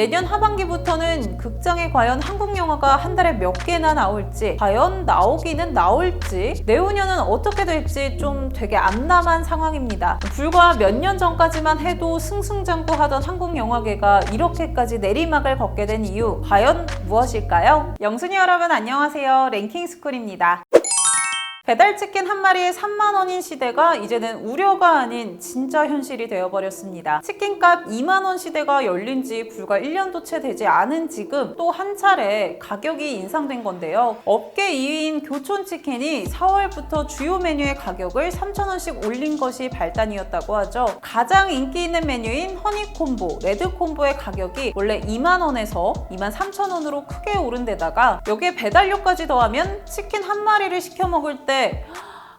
내년 하반기부터는 극장에 과연 한국 영화가 한 달에 몇 개나 나올지, 과연 나오기는 나올지, 내후년은 어떻게 될지 좀 되게 암담한 상황입니다. 불과 몇 년 전까지만 해도 승승장구하던 한국 영화계가 이렇게까지 내리막을 걷게 된 이유, 과연 무엇일까요? 영순이 여러분 안녕하세요. 랭킹스쿨입니다. 배달치킨 한 마리에 3만 원인 시대가 이제는 우려가 아닌 진짜 현실이 되어버렸습니다. 치킨값 2만 원 시대가 열린 지 불과 1년도 채 되지 않은 지금 또 한 차례 가격이 인상된 건데요. 업계 2위인 교촌치킨이 4월부터 주요 메뉴의 가격을 3,000원씩 올린 것이 발단이었다고 하죠. 가장 인기 있는 메뉴인 허니콤보, 레드콤보의 가격이 원래 2만 원에서 2만 3,000원으로 크게 오른 데다가 여기에 배달료까지 더하면 치킨 한 마리를 시켜 먹을 때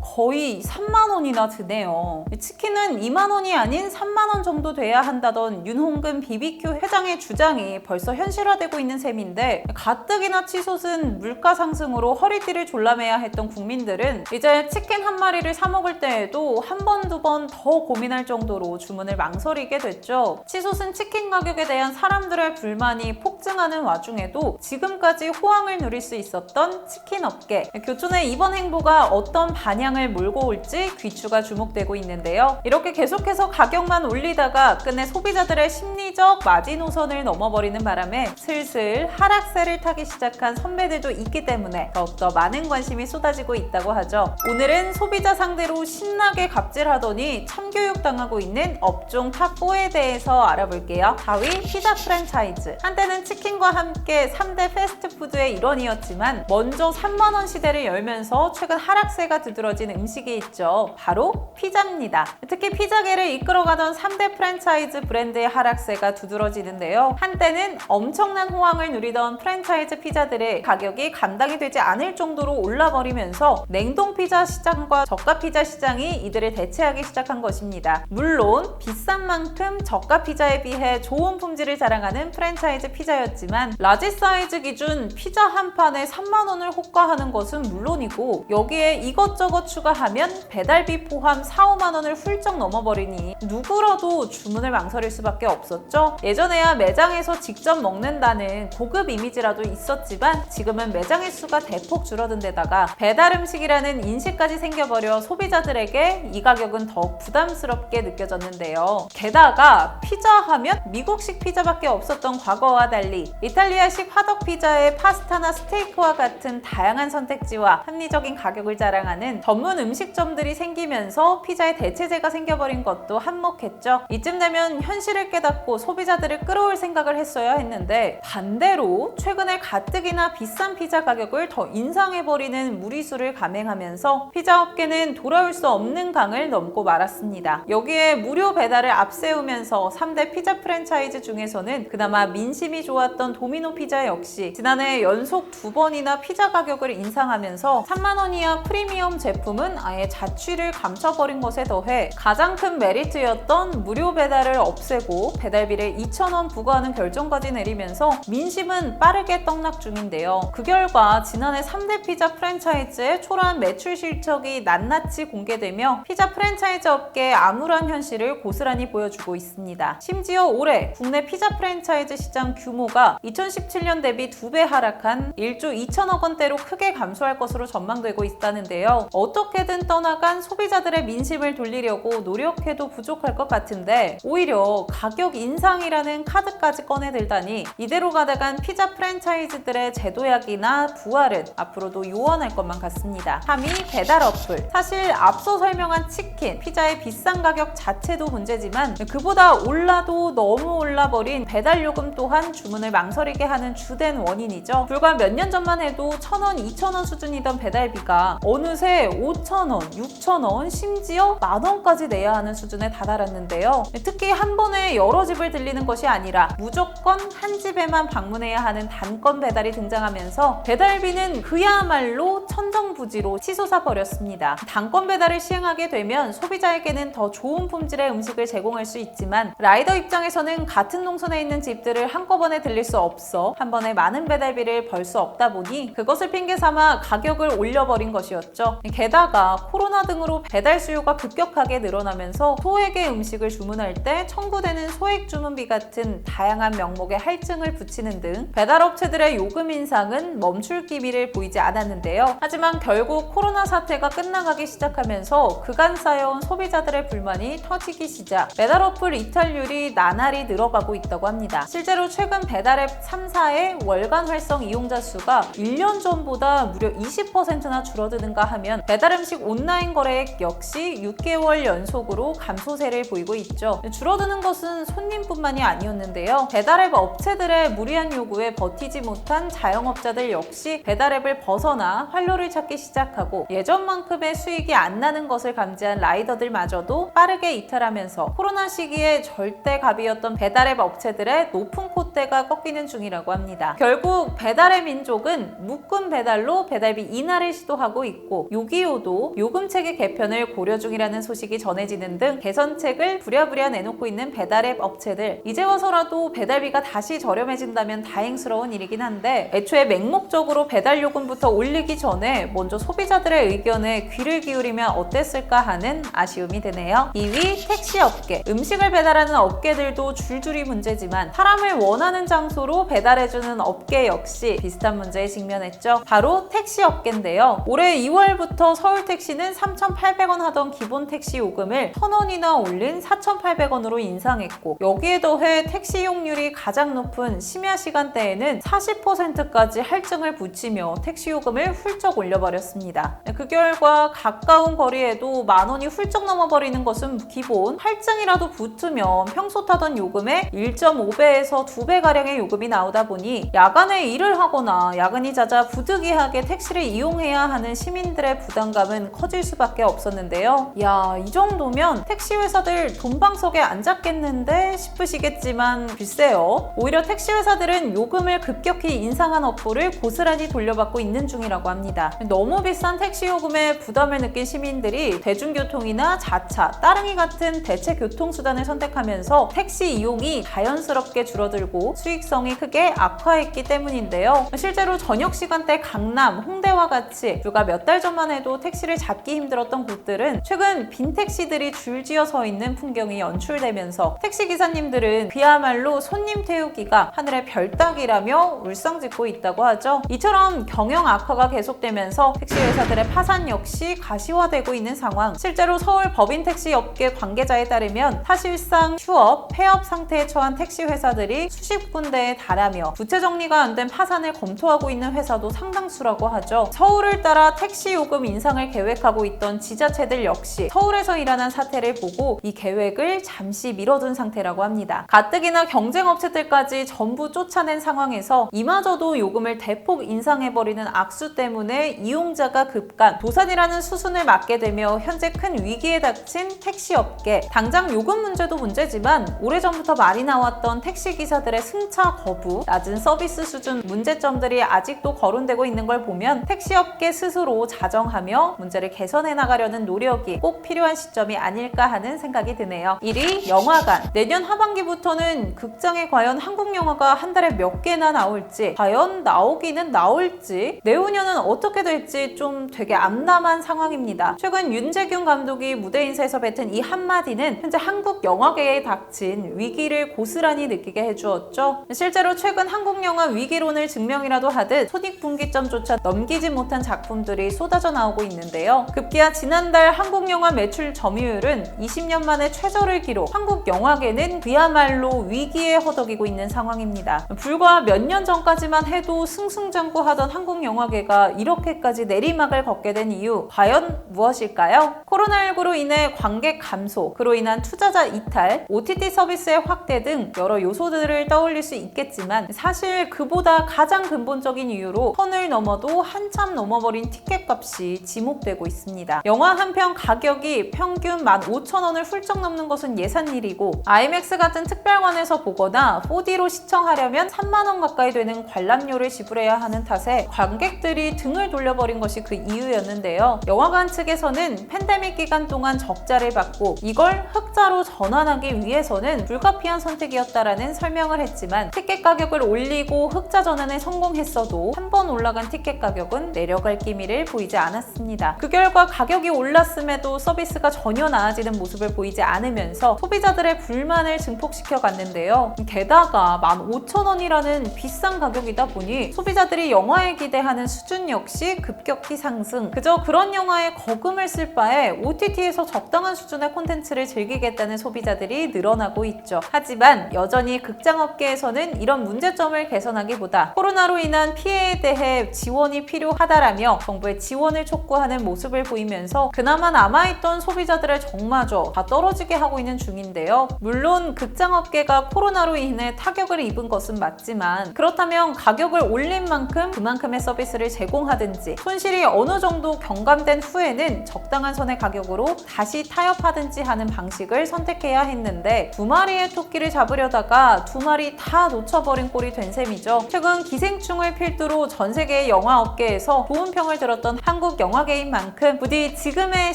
거의 3만 원이나 드네요. 치킨은 2만 원이 아닌 3만 원 정도 돼야 한다던 윤홍근 BBQ 회장의 주장이 벌써 현실화되고 있는 셈인데, 가뜩이나 치솟은 물가 상승으로 허리띠를 졸라매야 했던 국민들은 이제 치킨 한 마리를 사 먹을 때에도 한 번, 두 번 더 고민할 정도로 주문을 망설이게 됐죠. 치솟은 치킨 가격에 대한 사람들의 불만이 폭증하는 와중에도 지금까지 호황을 누릴 수 있었던 치킨 업계. 교촌의 이번 행보가 어떤 반향을 몰고 올지 귀추가 주목되고 있는데요. 이렇게 계속해서 가격만 올리다가 끝내 소비자들의 심리적 마지노선을 넘어버리는 바람에 슬슬 하락세를 타기 시작한 선배들도 있기 때문에 더욱더 많은 관심이 쏟아지고 있다고 하죠. 오늘은 소비자 상대로 신나게 갑질하더니 참교육 당하고 있는 업종 탑4에 대해서 알아볼게요. 4위, 피자 프랜차이즈. 한때는 치킨과 함께 3대 패스트푸드의 일원이었지만 먼저 3만 원 시대를 열면서 최근 하락세가 두드러진 음식이 있죠. 바로 피자입니다. 특히 피자계를 이끌어가던 3대 프랜차이즈 브랜드의 하락세가 두드러지는데요. 한때는 엄청난 호황을 누리던 프랜차이즈 피자들의 가격이 감당이 되지 않을 정도로 올라버리면서 냉동 피자 시장과 저가 피자 시장이 이들을 대체하기 시작한 것입니다. 물론 비싼 만큼 저가 피자에 비해 좋은 품질을 자랑하는 프랜차이즈 피자였지만 라지 사이즈 기준 피자 한 판에 3만 원을 호가하는 것은 물론이고 여기에 이것저것 추가하면 배달비 포함 4, 5만 원을 훌쩍 넘어버리니 누구라도 주문을 망설일 수밖에 없었죠. 예전에야 매장에서 직접 먹는다는 고급 이미지라도 있었지만 지금은 매장의 수가 대폭 줄어든 데다가 배달 음식이라는 인식까지 생겨버려 소비자들에게 이 가격은 더욱 부담스럽게 느껴졌는데요. 게다가 피자 하면 미국식 피자밖에 없었던 과거와 달리 이탈리아식 화덕 피자에 파스타나 스테이크와 같은 다양한 선택지와 합리적인 가격을 자랑하는 전문 음식점들이 생기면서 피자의 대체제가 생겨버린 것도 한몫했죠. 이쯤 되면 현실을 깨닫고 소비자들을 끌어올 생각을 했어야 했는데 반대로 최근에 가뜩이나 비싼 피자 가격을 더 인상해버리는 무리수를 감행하면서 피자 업계는 돌아올 수 없는 강을 넘고 말았습니다. 여기에 무료 배달을 앞세우면서 3대 피자 프랜차이즈 중에서는 그나마 민심이 좋았던 도미노 피자 역시 지난해 연속 2번이나 피자 가격을 인상하면서 3만 원 이하 프리미엄 제품은 아예 자취를 감춰버린 것에 더해 가장 큰 메리트였던 무료 배달을 없애고 배달비를 2,000원 부과하는 결정까지 내리면서 민심은 빠르게 떡락 중인데요. 그 결과 지난해 3대 피자 프랜차이즈의 초라한 매출 실적이 낱낱이 공개되며 피자 프랜차이즈 업계의 암울한 현실을 고스란히 보여주고 있습니다. 심지어 올해 국내 피자 프랜차이즈 시장 규모가 2017년 대비 2배 하락한 1조 2천억 원대로 크게 감소할 것으로 전망되고 있다는데요. 어떻게든 떠나간 소비자들의 민심을 돌리려고 노력해도 부족할 것 같은데 오히려 가격 인상이라는 카드까지 꺼내들다니 이대로 가다간 피자 프랜차이즈들의 제도약이나 부활은 앞으로도 요원할 것만 같습니다. 3위, 배달 어플. 사실 앞서 설명한 치킨, 피자의 비싼 가격 자체도 문제지만 그보다 올라도 너무 올라버린 배달요금 또한 주문을 망설이게 하는 주된 원인이죠. 불과 몇 년 전만 해도 1,000원, 2,000원 수준이던 배달비가 어느새 5,000원, 6,000원, 심지어 만원까지 내야 하는 수준에 다다랐는데요. 특히 한 번에 여러 집을 들리는 것이 아니라 무조건 한 집에만 방문해야 하는 단건 배달이 등장하면서 배달비는 그야말로 천정부지로 치솟아 버렸습니다. 단건 배달을 시행하게 되면 소비자에게는 더 좋은 품질의 음식을 제공할 수 있지만 라이더 입장에서는 같은 동선에 있는 집들을 한꺼번에 들릴 수 없어 한 번에 많은 배달비를 벌 수 없다 보니 그것을 핑계 삼아 가격을 올려버린 것이었죠. 게다가 게다가 코로나 등으로 배달 수요가 급격하게 늘어나면서 소액의 음식을 주문할 때 청구되는 소액 주문비 같은 다양한 명목의 할증을 붙이는 등 배달업체들의 요금 인상은 멈출 기미를 보이지 않았는데요. 하지만 결국 코로나 사태가 끝나가기 시작하면서 그간 쌓여온 소비자들의 불만이 터지기 시작 배달 어플 이탈률이 나날이 늘어가고 있다고 합니다. 실제로 최근 배달앱 3사의 월간 활성 이용자 수가 1년 전보다 무려 20%나 줄어드는가 하면 배달 음식 온라인 거래액 역시 6개월 연속으로 감소세를 보이고 있죠. 줄어드는 것은 손님뿐만이 아니었는데요. 배달앱 업체들의 무리한 요구에 버티지 못한 자영업자들 역시 배달앱을 벗어나 활로를 찾기 시작하고 예전만큼의 수익이 안 나는 것을 감지한 라이더들마저도 빠르게 이탈하면서 코로나 시기에 절대 갑이었던 배달앱 업체들의 높은 콧대가 꺾이는 중이라고 합니다. 결국 배달의 민족은 묶음 배달로 배달비 인하를 시도하고 있고 요기요도 요금체계 개편을 고려 중이라는 소식이 전해지는 등 개선책을 부랴부랴 내놓고 있는 배달앱 업체들, 이제 와서라도 배달비가 다시 저렴해진다면 다행스러운 일이긴 한데 애초에 맹목적으로 배달 요금부터 올리기 전에 먼저 소비자들의 의견에 귀를 기울이면 어땠을까 하는 아쉬움이 드네요. 2위 택시업계. 음식을 배달하는 업계들도 줄줄이 문제지만 사람을 원하는 장소로 배달해주는 업계 역시 비슷한 문제에 직면했죠. 바로 택시업계인데요. 올해 2월부터 서울택시는 3,800원 하던 기본 택시 요금을 1,000원이나 올린 4,800원으로 인상했고 여기에 더해 택시 이용률이 가장 높은 심야 시간대에는 40%까지 할증을 붙이며 택시 요금을 훌쩍 올려버렸습니다. 그 결과 가까운 거리에도 10,000원이 훌쩍 넘어버리는 것은 기본, 할증이라도 붙으면 평소 타던 요금의 1.5배에서 2배가량의 요금이 나오다 보니 야간에 일을 하거나 야근이 잦아 부득이하게 택시를 이용해야 하는 시민들의 부담감은 커질 수밖에 없었는데요. 야, 이 정도면 택시 회사들 돈방석에 앉았겠는데 싶으시겠지만 글쎄요. 오히려 택시 회사들은 요금을 급격히 인상한 업보를 고스란히 돌려받고 있는 중이라고 합니다. 너무 비싼 택시 요금에 부담을 느낀 시민들이 대중교통이나 자차, 따릉이 같은 대체 교통수단을 선택하면서 택시 이용이 자연스럽게 줄어들고 수익성이 크게 악화했기 때문인데요. 실제로 저녁 시간대 강남, 홍대와 같이 불과 몇 달 전만 해도 택시를 잡기 힘들었던 곳들은 최근 빈 택시들이 줄지어 서 있는 풍경이 연출되면서 택시 기사님들은 그야말로 손님 태우기가 하늘의 별 따기라며 울성짓고 있다고 하죠. 이처럼 경영 악화가 계속되면서 택시 회사들의 파산 역시 가시화되고 있는 상황. 실제로 서울 법인 택시 업계 관계자에 따르면 사실상 휴업, 폐업 상태에 처한 택시 회사들이 수십 군데에 달하며 부채 정리가 안 된 파산을 검토하고 있는 회사도 상당수라고 하죠. 서울을 따라 택시 요금 인상을 계획하고 있던 지자체들 역시 서울에서 일어난 사태를 보고 이 계획을 잠시 미뤄둔 상태라고 합니다. 가뜩이나 경쟁업체들까지 전부 쫓아낸 상황에서 이마저도 요금을 대폭 인상해버리는 악수 때문에 이용자가 급간 도산이라는 수순을 맞게 되며 현재 큰 위기에 닥친 택시업계. 당장 요금 문제도 문제지만 오래전부터 많이 나왔던 택시기사들의 승차 거부, 낮은 서비스 수준 문제점들이 아직도 거론되고 있는 걸 보면 택시업계 스스로 자정하며 문제를 개선해 나가려는 노력이 꼭 필요한 시점이 아닐까 하는 생각이 드네요. 1위 영화관. 내년 하반기부터는 극장에 과연 한국 영화가 한 달에 몇 개나 나올지, 과연 나오기는 나올지, 내후년은 어떻게 될지 좀 되게 암담한 상황입니다. 최근 윤재균 감독이 무대 인사에서 뱉은 이 한마디는 현재 한국 영화계에 닥친 위기를 고스란히 느끼게 해주었죠. 실제로 최근 한국 영화 위기론을 증명이라도 하듯 손익분기점조차 넘기지 못한 작품들이 쏟아져 나오고 있는데요. 급기야 지난달 한국 영화 매출 점유율은 20년 만에 최저를 기록, 한국 영화계는 그야말로 위기에 허덕이고 있는 상황입니다. 불과 몇 년 전까지만 해도 승승장구하던 한국 영화계가 이렇게까지 내리막을 걷게 된 이유, 과연 무엇일까요? 코로나19로 인해 관객 감소, 그로 인한 투자자 이탈, OTT 서비스의 확대 등 여러 요소들을 떠올릴 수 있겠지만 사실 그보다 가장 근본적인 이유로 선을 넘어도 한참 넘어버린 티켓값이 지목되고 있습니다. 영화 한 편 가격이 평균 15,000원을 훌쩍 넘는 것은 예산일이고 IMAX 같은 특별관에서 보거나 4D로 시청하려면 3만원 가까이 되는 관람료를 지불해야 하는 탓에 관객들이 등을 돌려버린 것이 그 이유였는데요. 영화관 측에서는 팬데믹 기간 동안 적자를 받고 이걸 흑자로 전환하기 위해서는 불가피한 선택이었다라는 설명을 했지만 티켓 가격을 올리고 흑자 전환에 성공했어도 한 번 올라간 티켓 가격은 내려갈 기미를 보이지 않았습니다. 있습니다. 그 결과 가격이 올랐음에도 서비스가 전혀 나아지는 모습을 보이지 않으면서 소비자들의 불만을 증폭시켜 갔는데요. 게다가 15,000원이라는 비싼 가격이다 보니 소비자들이 영화에 기대하는 수준 역시 급격히 상승. 그저 그런 영화에 거금을 쓸 바에 OTT에서 적당한 수준의 콘텐츠를 즐기겠다는 소비자들이 늘어나고 있죠. 하지만 여전히 극장업계에서는 이런 문제점을 개선하기보다 코로나로 인한 피해에 대해 지원이 필요하다라며 정부의 지원을 촉구하는 모습을 보이면서 그나마 남아있던 소비자들의 정마저 다 떨어지게 하고 있는 중인데요. 물론 극장업계가 코로나로 인해 타격을 입은 것은 맞지만 그렇다면 가격을 올린 만큼 그만큼의 서비스를 제공하든지 손실이 어느 정도 경감된 후에는 적당한 선의 가격으로 다시 타협하든지 하는 방식을 선택해야 했는데 두 마리의 토끼를 잡으려다가 두 마리 다 놓쳐버린 꼴이 된 셈이죠. 최근 기생충을 필두로 전 세계의 영화업계에서 좋은 평을 들었던 한국 영화계인 만큼 부디 지금의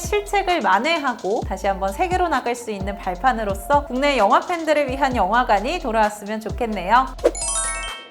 실책을 만회하고 다시 한번 세계로 나갈 수 있는 발판으로서 국내 영화 팬들을 위한 영화관이 돌아왔으면 좋겠네요.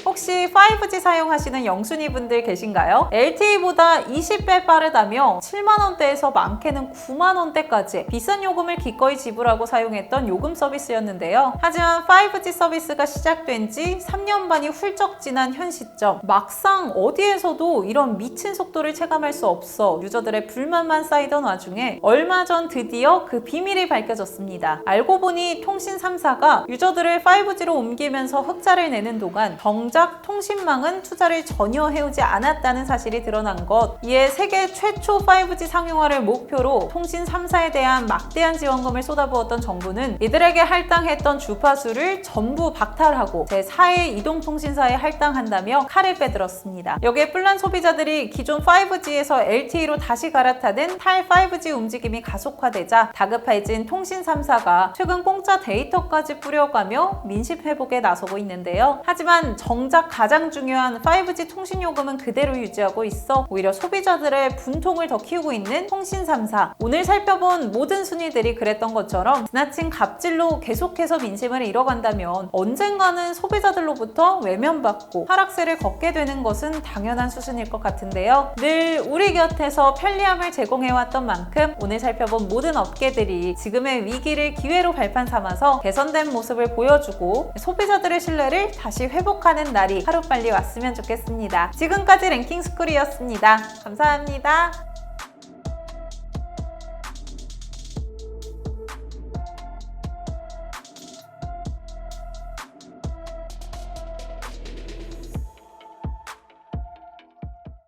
혹시 5G 사용하시는 영순이 분들 계신가요? LTE보다 20배 빠르다며 7만원대에서 많게는 9만원대까지 비싼 요금을 기꺼이 지불하고 사용했던 요금 서비스였는데요. 하지만 5G 서비스가 시작된 지 3년 반이 훌쩍 지난 현 시점, 막상 어디에서도 이런 미친 속도를 체감할 수 없어 유저들의 불만만 쌓이던 와중에 얼마 전 드디어 그 비밀이 밝혀졌습니다. 알고 보니 통신 3사가 유저들을 5G로 옮기면서 흑자를 내는 동안 정작 통신망은 투자를 전혀 해오지 않았다는 사실이 드러난 것. 이에 세계 최초 5G 상용화를 목표로 통신 3사에 대한 막대한 지원금을 쏟아부었던 정부는 이들에게 할당했던 주파수를 전부 박탈하고 제4의 이동통신사에 할당한다며 칼을 빼들었습니다. 여기에 뿔난 소비자들이 기존 5G에서 LTE로 다시 갈아타는 탈 5G 움직임이 가속화되자 다급해진 통신 3사가 최근 공짜 데이터까지 뿌려가며 민심 회복에 나서고 있는데요. 하지만 정작 가장 중요한 5G 통신 요금은 그대로 유지하고 있어 오히려 소비자들의 분통을 더 키우고 있는 통신 3사. 오늘 살펴본 모든 순위들이 그랬던 것처럼 지나친 갑질로 계속해서 민심을 잃어간다면 언젠가는 소비자들로부터 외면받고 하락세를 걷게 되는 것은 당연한 수순일 것 같은데요. 늘 우리 곁에서 편리함을 제공해왔던 만큼 오늘 살펴본 모든 업계들이 지금의 위기를 기회로 발판 삼아서 개선된 모습을 보여주고 소비자들의 신뢰를 다시 회복하는 날이 하루빨리 왔으면 좋겠습니다. 지금까지 랭킹스쿨이었습니다. 감사합니다.